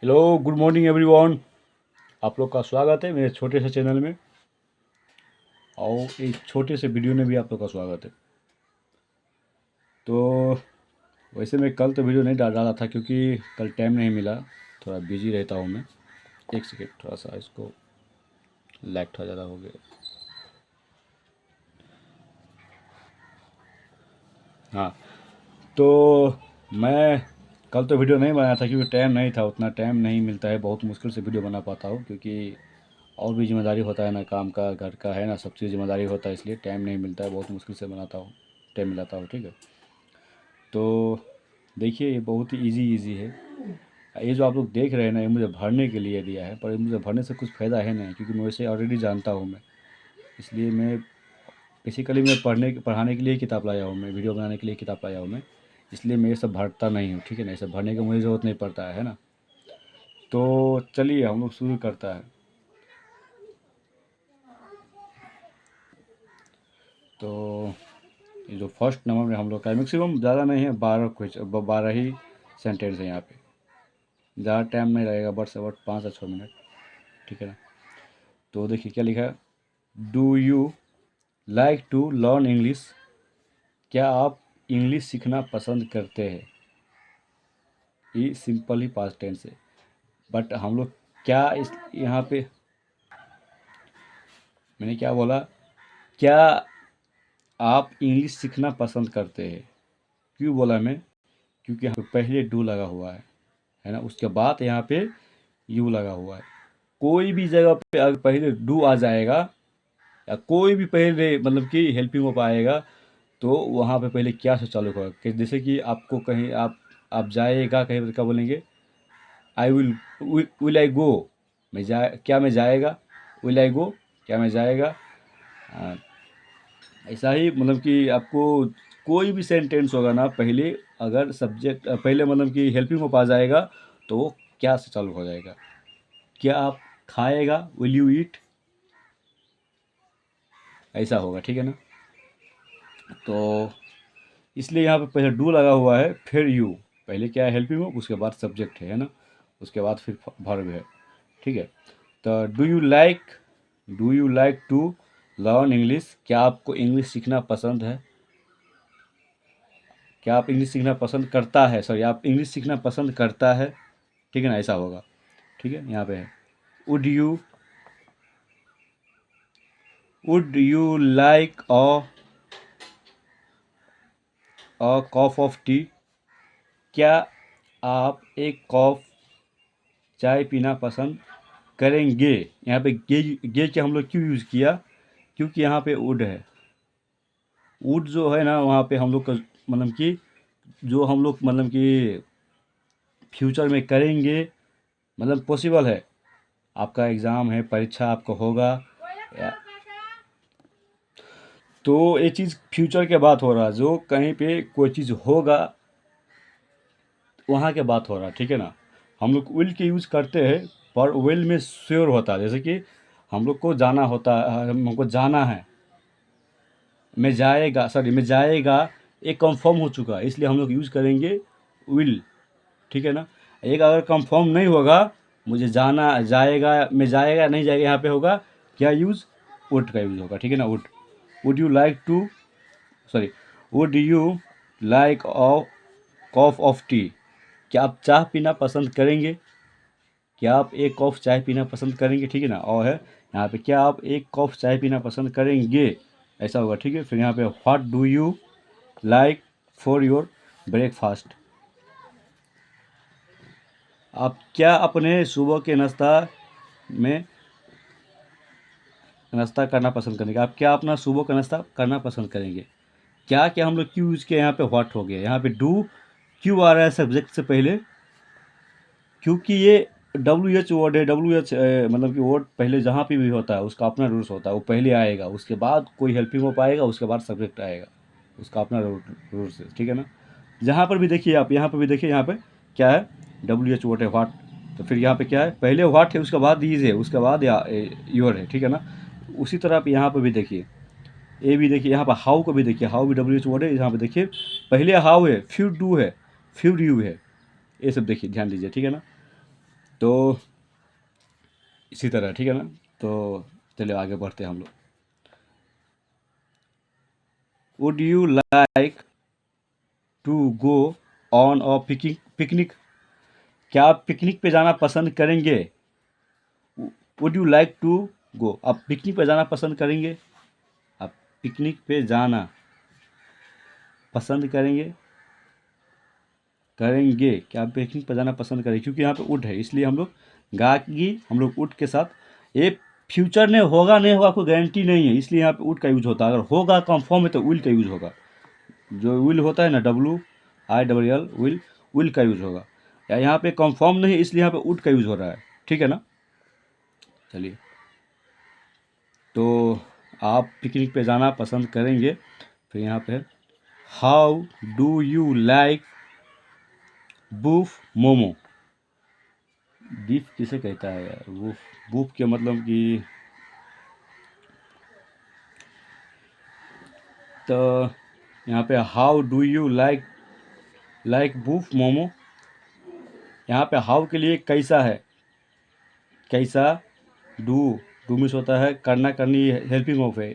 Hello, good morning everyone. आप लोग का स्वागत है मेरे छोटे से चैनल में और एक छोटे से वीडियो में भी आप लोग का स्वागत है। तो वैसे मैं कल तो वीडियो नहीं डाला था क्योंकि कल टाइम नहीं मिला, थोड़ा बिजी रहता हूँ मैं। एक सेकेंड, थोड़ा सा इसको लाइट थोड़ा ज़्यादा हो गया। हाँ, तो मैं कल तो वीडियो नहीं बनाया था क्योंकि टाइम नहीं था, उतना टाइम नहीं मिलता है, बहुत मुश्किल से वीडियो बना पाता हूँ क्योंकि और भी जिम्मेदारी होता है ना, काम का, घर का है ना, सब चीज़ जिम्मेदारी होता है, इसलिए टाइम नहीं मिलता है, बहुत मुश्किल से बनाता हूँ, टाइम मिलाता हूँ। ठीक है, तो देखिए ये बहुत ही इजी है। ये जो आप लोग देख रहे हैं ना, ये मुझे भरने के लिए दिया है, पर ये मुझे भरने से कुछ फ़ायदा है नहीं क्योंकि मैं वैसे ऑलरेडी जानता हूँ मैं। इसलिए मैं बेसिकली मैं पढ़ाने के लिए किताब लाया हूँ, मैं वीडियो बनाने के लिए किताब लाया हूँ मैं। इसलिए मैं ये सब भरता नहीं हूँ, ठीक है ना, ये सब भरने की मुझे ज़रूरत नहीं पड़ता है ना। तो चलिए हम लोग शुरू करता है। तो ये जो फर्स्ट नंबर में हम लोग का मैक्सिमम ज़्यादा नहीं है, 12 ही सेंटेंस है यहाँ पे। ज़्यादा टाइम नहीं लगेगा, बट से बट 5 से 6 मिनट, ठीक है ना। तो देखिए क्या लिखा है, do you like to learn English. क्या आप इंग्लिश सीखना पसंद करते हैं। ये सिंपल ही पास्ट टेंस है, बट हम लोग क्या इस यहाँ पे मैंने क्या बोला, क्या आप इंग्लिश सीखना पसंद करते हैं। क्यों बोला मैं, क्योंकि यहाँ पे पहले डू लगा हुआ है ना, उसके बाद यहाँ पे यू लगा हुआ है। कोई भी जगह पे अगर पहले डू आ जाएगा या कोई भी पहले मतलब कि हेल्पिंग वर्ब आएगा, तो वहाँ पे पहले क्या से चालू होगा जैसे कि आपको कहीं आप जाएगा कहीं पर क्या बोलेंगे, आई विल आई गो। मैं जाएगा, विल आई गो, क्या मैं जाएगा। आ, ऐसा ही मतलब कि आपको कोई भी सेंटेंस होगा ना, पहले अगर सब्जेक्ट पहले मतलब कि हेल्पिंग वर्ब आ जाएगा तो वो क्या से चालू हो जाएगा। क्या आप खाएगा, विल यू ईट, ऐसा होगा, ठीक है ना। तो इसलिए यहाँ पे पहले डू लगा हुआ है, फिर यू, पहले क्या है हेल्पिंग वर्ब, उसके बाद सब्जेक्ट है ना, उसके बाद फिर वर्ब है, ठीक है। तो do you like to learn English. क्या आपको इंग्लिश सीखना पसंद है। क्या आप इंग्लिश सीखना पसंद करता है, सॉरी आप इंग्लिश सीखना पसंद करता है, ठीक है ना, ऐसा होगा, ठीक है। यहाँ पे है would you like a cup of tea. क्या आप एक कप चाय पीना पसंद करेंगे। यहाँ पे गे के हम लोग क्यों यूज़ किया, क्योंकि यहाँ पे वुड है। वुड जो है ना, वहाँ पे हम लोग का मतलब कि जो हम लोग मतलब कि फ्यूचर में करेंगे, मतलब पॉसिबल है, आपका एग्ज़ाम है, परीक्षा आपको होगा, या तो ये चीज़ फ्यूचर के बात हो रहा है, जो कहीं पे कोई चीज़ होगा वहाँ के बात हो रहा है, ठीक है ना। हम लोग विल के यूज़ करते हैं, पर विल में श्योर होता है, जैसे कि हम लोग को जाना होता है, हमको जाना है, मैं जाएगा, ये कंफर्म हो चुका है, इसलिए हम लोग यूज़ करेंगे विल, ठीक है ना। एक अगर कंफर्म नहीं होगा, मुझे जाना जाएगा, मैं जाएगा नहीं जाएगा, यहाँ पे होगा क्या यूज़, वुड का यूज़ होगा, ठीक है ना। Would you like to, sorry, would you like a cup of tea. क्या आप चाय पीना पसंद करेंगे। क्या आप एक कप चाय पीना पसंद करेंगे, ठीक है ना। और है यहाँ पे क्या आप एक कप चाय पीना पसंद करेंगे, ऐसा होगा, ठीक है। फिर यहाँ पे what do you like for your breakfast. आप क्या अपने सुबह के में नाश्ता करना पसंद करेंगे। आप क्या अपना सुबह का नाश्ता करना पसंद करेंगे। क्या क्या हम लोग क्यों यूज़ किया, यहाँ पे व्हाट हो गया, यहाँ पे डू क्यों आ रहा है सब्जेक्ट से पहले, क्योंकि ये डब्ल्यू एच वर्ड है। डब्ल्यू एच मतलब कि वर्ड पहले जहाँ पे भी होता है उसका अपना रूल्स होता है, वो पहले आएगा, उसके बाद कोई हेल्पिंग वर्ब आएगा, उसके बाद सब्जेक्ट आएगा, उसका अपना रूल्स है, ठीक है ना। जहाँ पर भी देखिए आप, यहाँ पर भी देखिए, यहाँ पे क्या है, डब्ल्यू एच वर्ड है व्हाट, तो फिर यहाँ पे क्या है, पहले व्हाट है, उसके बाद ईज है, उसके बाद योर है, ठीक है ना। उसी तरह आप यहाँ पर भी देखिए, ये भी देखिए, यहाँ पर हाउ को भी देखिए, हाउ भी डब्ल्यू एच वर्ड है, यहाँ पे देखिए पहले हाउ है, फिर डू है, फिर यू है, ये सब देखिए, ध्यान दीजिए, ठीक है ना। तो इसी तरह, ठीक है ना। तो चलिए आगे बढ़ते हैं हम लोग। Would you like to go on a picnic? क्या आप पिकनिक पे जाना पसंद करेंगे? Would you like to go, आप पिकनिक पे जाना पसंद करेंगे? आप पिकनिक पे जाना पसंद करेंगे? करेंगे, क्या आप पिकनिक पे जाना पसंद करेंगे? क्योंकि यहाँ पे वुड है, इसलिए हम लोग गागी, हम लोग वुड के साथ। ये फ्यूचर में होगा नहीं होगा कोई गारंटी नहीं है, इसलिए यहाँ पे वुड का यूज होता है। अगर होगा कंफर्म है तो विल का यूज होगा। जो विल होता है ना, WILL, विल का यूज होगा। या यहाँ पे कंफर्म नहीं है, इसलिए यहाँ पे वुड का यूज हो रहा है, ठीक है ना। चलिए, तो आप पिकनिक पे जाना पसंद करेंगे। फिर यहाँ पे how do you like beef momo? Beef किसे कहता है यार? बूफ, बूफ के मतलब कि, तो यहाँ पे how do you like beef momo, यहाँ पे हाउ के लिए कैसा है, कैसा। डू मिस होता है करना, करनी, हेल्पिंग ऑफ है।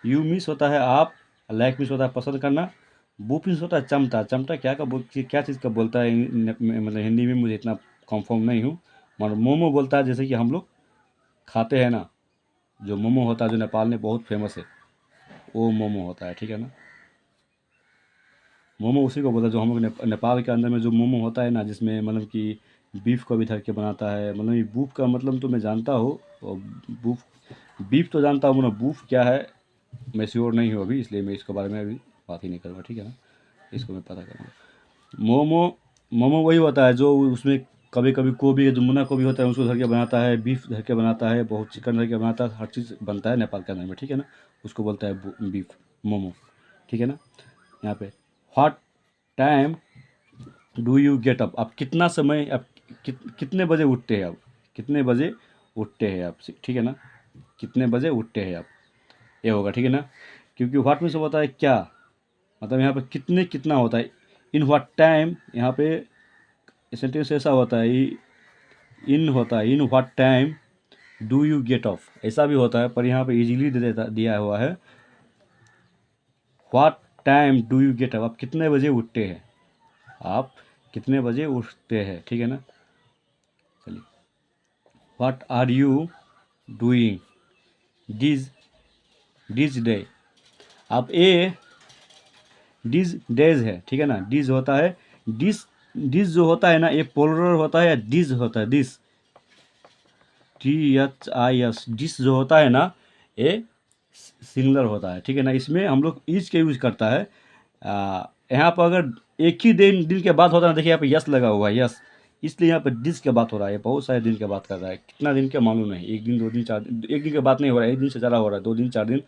यू मिस होता है आप, लाइक मिस होता है पसंद करना। बूफ मिस होता है चमटा, चमटा क्या चीज़ का बोलता है मतलब हिंदी में मुझे इतना कंफर्म नहीं हूँ। मगर मोमो बोलता है, जैसे कि हम लोग खाते हैं ना, जो मोमो होता है जो नेपाल में बहुत फेमस है, वो मोमो होता है, ठीक है ना। मोमो उसी को बोलता है जो हम लोग नेपाल के अंदर में जो मोमो होता है ना, जिसमें मतलब कि बीफ को भी धर के बनाता है। मतलब ये बूफ का मतलब तो मैं जानता हूँ, और बूफ, बीफ तो जानता हूँ, मतलब बूफ क्या है मैं श्योर नहीं हूँ अभी, इसलिए मैं इसके बारे में अभी बात ही नहीं करूँगा, ठीक है ना। इसको मैं पता करूँगा। मोमो, मोमो वही होता है जो उसमें कभी कभी गोभी, जो मुना गोभी होता है उसको धर के बनाता है, बीफ धर के बनाता है, बहुत चिकन धर के बनाता है, हर चीज़ बनता है नेपाल के अंदर में, ठीक है ना। उसको बोलता है बीफ मोमो, ठीक है ना। यहाँ पे what time do you get up, आप कितना समय, आप कितने बजे उठते हैं आप, कितने बजे उठते हैं आप, ठीक है ना। कितने बजे उठते हैं आप, ये होगा, ठीक है ना। क्योंकि व्हाट में से होता है क्या, मतलब यहाँ पे कितने कितना होता है। इन व्हाट टाइम, यहाँ पे सेंटेंस ऐसा होता है, इन होता है, in what time do you get of, ऐसा भी होता है, पर यहाँ पे इजीली दिया हुआ है। What time do you get up, आप कितने बजे उठते हैं, आप कितने बजे उठते हैं, ठीक है ना। चलिए, what are you doing this this day, आप ए दिस डेज है, ठीक है ना। दिस होता है, दिस जो होता है ना, ये पोलर होता है या दिस होता है, दिस THIS, दिस जो होता है ना, ये सिंगुलर होता है, ठीक है ना। इसमें हम लोग इज के यूज करता है। यहाँ पर अगर एक ही दिन के बाद होता है, देखिए यहाँ पे यस लगा हुआ है, यस, इसलिए यहाँ पे दिस के बात हो रहा है। बहुत सारे दिन के बात कर रहा है, कितना दिन के मालूम नहीं, एक दिन, 2 दिन, 4 दिन, एक दिन के बात नहीं हो रहा है, एक दिन से ज़्यादा हो रहा है, 2 दिन 4 दिन,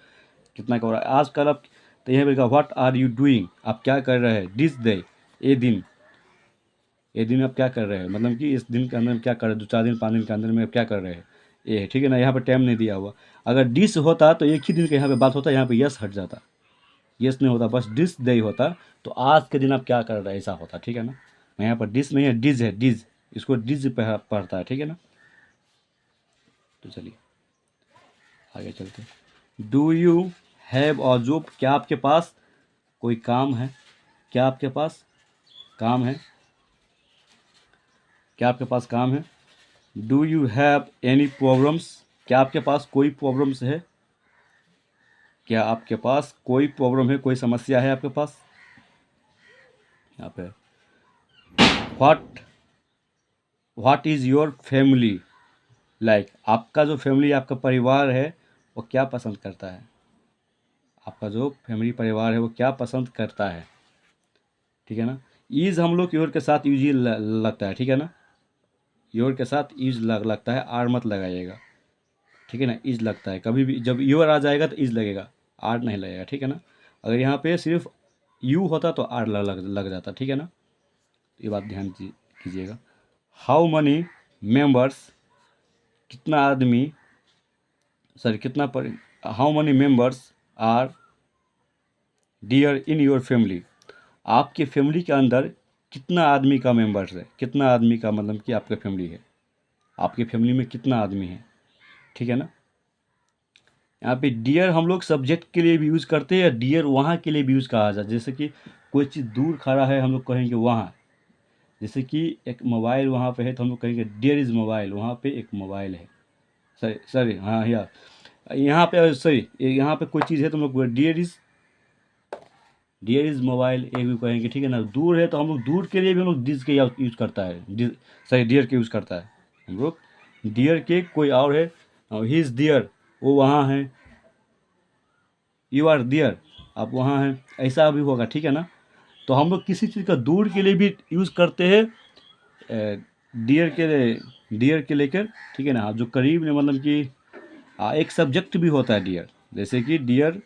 कितना का हो रहा है आजकल। अब तो यहाँ पे व्हाट आर यू डूइंग, आप क्या कर रहे हैं, दिस डे, ये दिन, ये दिन आप क्या कर रहे हैं, मतलब कि इस दिन के अंदर में क्या कर रहे हैं, 2 4 दिन 5 दिन के अंदर में आप क्या कर रहे हैं, ये है, ठीक है ना। यहाँ पे टाइम नहीं दिया हुआ। अगर डिस होता तो एक ही दिन का यहाँ पे बात होता, यहाँ पे यस हट जाता, यस नहीं होता, बस डिस डे होता, तो आज के दिन आप क्या कर रहे हैं, ऐसा होता, ठीक है ना। यहाँ पर डिस नहीं है, डिज है, डिज, इसको डिज पढ़ता है, ठीक है ना। तो चलिए आगे चलते हैं। Do you have a job, क्या आपके पास कोई काम है, क्या आपके पास काम है, क्या आपके पास काम है। Do you have any problems, क्या आपके पास कोई प्रॉब्लम्स है, क्या आपके पास कोई प्रॉब्लम है, कोई समस्या है आपके पास। यहाँ पे what what is your family like, आपका जो फैमिली, आपका परिवार है, वो क्या पसंद करता है, आपका जो फैमिली परिवार है वो क्या पसंद करता है, ठीक है ना। ईज हम लोग योर के साथ यूज लगता है, ठीक है ना। योर के साथ ईज लगता है, आर मत लगाइएगा, ठीक है ना। इज लगता है, कभी भी जब यूर आ जाएगा तो इज लगेगा, आर नहीं लगेगा, ठीक है ना। अगर यहाँ पे सिर्फ यू होता तो आर लग जाता, ठीक है ना। ये बात ध्यान कीजिएगा। हाउ मनी मेंबर्स, कितना आदमी, सॉरी कितना पर, how many members are there in your family, आपके फैमिली के अंदर कितना आदमी का मेंबर्स है, कितना आदमी का मतलब कि आपका फैमिली है, आपके फैमिली में कितना आदमी है, ठीक है ना। यहाँ पे डियर हम लोग सब्जेक्ट के लिए भी यूज़ करते हैं, या डियर वहाँ के लिए भी यूज़ कहा जाता है। जैसे कि कोई चीज़ दूर खड़ा है, हम लोग कहेंगे वहाँ। जैसे कि एक मोबाइल वहाँ पे है तो हम लोग कहेंगे डियर इज़ मोबाइल, वहाँ पे एक मोबाइल है। सही सॉरी, हाँ या यहाँ पे सॉरी, यहाँ पे कोई चीज़ है तो हम लोग डियर इज़ मोबाइल ये भी कहेंगे, ठीक है ना। दूर है तो हम लोग दूर के लिए भी हम लोग दिस के यूज़ करता है, सॉरी डियर के यूज़ करता है हम लोग। डियर के कोई और है, ही इज़ डियर, वो वहाँ है। यू आर डियर, आप वहाँ हैं, ऐसा भी होगा, ठीक है ना। तो हम लोग किसी चीज़ का दूर के लिए भी यूज़ करते हैं डियर के लेकर, ठीक है ना। जो करीब में मतलब कि एक सब्जेक्ट भी होता है डियर। जैसे कि डियर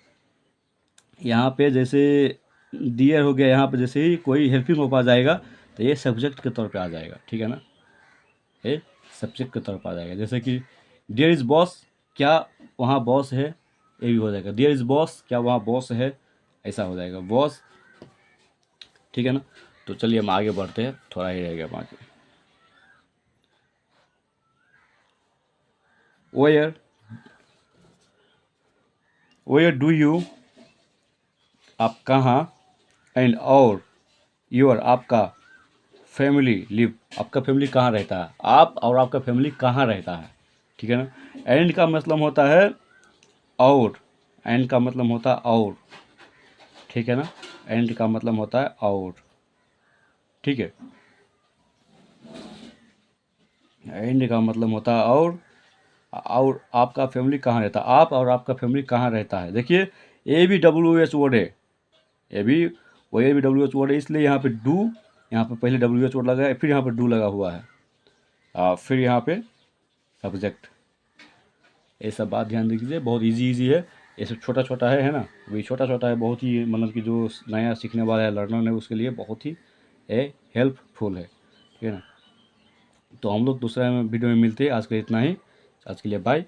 यहाँ पे जैसे डियर हो गया, यहाँ पे जैसे ही कोई हेल्पिंग हो पा जाएगा तो ये सब्जेक्ट के तौर पे आ जाएगा, ठीक है ना। ये सब्जेक्ट के तौर पर आ जाएगा। जैसे कि डियर इज़ बॉस, क्या वहाँ बॉस है, ये भी हो जाएगा। डियर इज़ बॉस, क्या वहाँ बॉस है, ऐसा हो जाएगा बॉस, ठीक है ना। तो चलिए हम आगे बढ़ते हैं, थोड़ा ही रह गया बाकी। वेयर वेयर डू यू, आप कहाँ, एंड और योर, आपका, फैमिली लिव, आपका फैमिली कहाँ रहता है, आप और आपका फैमिली कहाँ रहता है, ठीक है ना। एंड का मतलब होता है और, एंड का मतलब होता है और, ठीक है ना। एंड का मतलब होता है और, ठीक है। एंड का मतलब होता है और आपका फैमिली कहाँ रहता है, आप और आपका फैमिली कहाँ रहता है। देखिए ए भी WH वर्ड है, ये भी वही भी WH वर्ड है, इसलिए यहाँ पे डू, यहाँ पे पहले WH वर्ड लगा है, फिर यहाँ पे डू लगा हुआ है, फिर यहाँ पे सब्जेक्ट। ये सब बात ध्यान दीजिए, बहुत इजी है। ये सब छोटा छोटा है ना, वही छोटा छोटा है, बहुत ही मतलब कि जो नया सीखने वाला है लर्नर है उसके लिए बहुत ही हेल्पफुल है, ठीक है ना। तो हम लोग दूसरा वीडियो में मिलते हैं, आज के लिए इतना ही, आज के लिए बाय।